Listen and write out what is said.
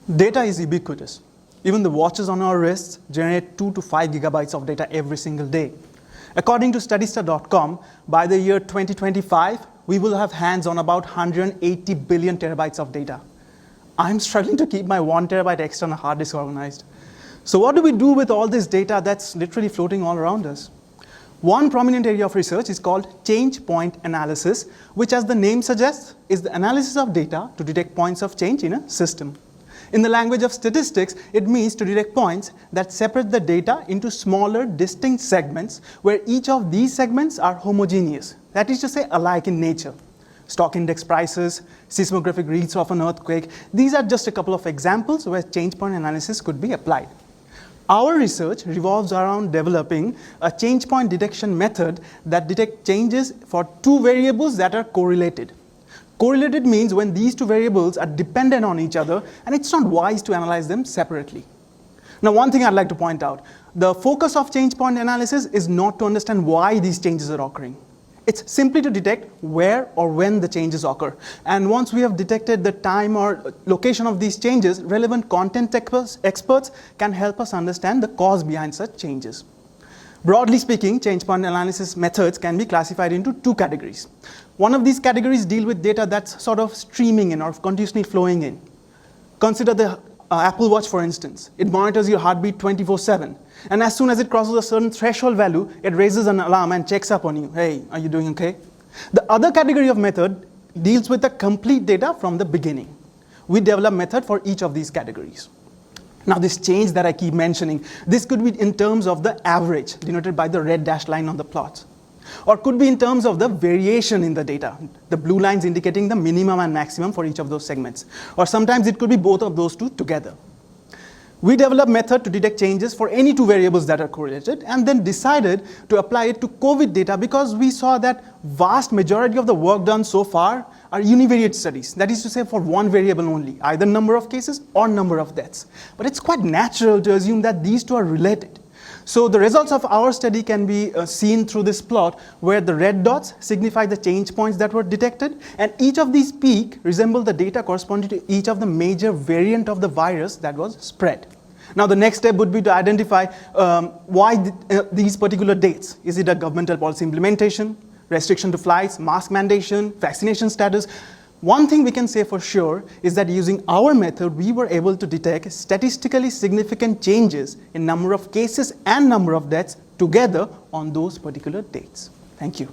Data is ubiquitous. Even the watches on our wrists generate 2 to 5 gigabytes of data every single day. According to statista.com, by the year 2025, we will have hands on about 180 billion terabytes of data. I'm struggling to keep my 1 terabyte external hard disk organized. So what do we do with all this data that's literally floating all around us? One prominent area of research is called change point analysis, which, as the name suggests, is the analysis of data to detect points of change in a system. In the language of statistics, it means to detect points that separate the data into smaller, distinct segments where each of these segments are homogeneous, that is to say, alike in nature. Stock index prices, seismographic reads of an earthquake, these are just a couple of examples where change point analysis could be applied. Our research revolves around developing a change point detection method that detects changes for two variables that are correlated. Correlated means when these two variables are dependent on each other, and it's not wise to analyze them separately. Now, one thing I'd like to point out, the focus of change point analysis is not to understand why these changes are occurring. It's simply to detect where or when the changes occur. And once we have detected the time or location of these changes, relevant content experts can help us understand the cause behind such changes. Broadly speaking, change point analysis methods can be classified into two categories. One of these categories deal with data that's sort of streaming in or continuously flowing in. Consider the Apple Watch, for instance. It monitors your heartbeat 24/7. And as soon as it crosses a certain threshold value, it raises an alarm and checks up on you. Hey, are you doing okay? The other category of method deals with the complete data from the beginning. We develop method for each of these categories. Now, this change that I keep mentioning, this could be in terms of the average, denoted by the red dashed line on the plot. Or could be in terms of the variation in the data, the blue lines indicating the minimum and maximum for each of those segments. Or sometimes it could be both of those two together. We developed a method to detect changes for any two variables that are correlated, and then decided to apply it to COVID data because we saw that vast majority of the work done so far are univariate studies. That is to say, for one variable only, either number of cases or number of deaths. But it's quite natural to assume that these two are related. So the results of our study can be seen through this plot where the red dots signify the change points that were detected, and each of these peaks resemble the data corresponding to each of the major variant of the virus that was spread. Now the next step would be to identify why these particular dates. Is it a governmental policy implementation, restriction to flights, mask mandation, vaccination status? One thing we can say for sure is that using our method, we were able to detect statistically significant changes in number of cases and number of deaths together on those particular dates. Thank you.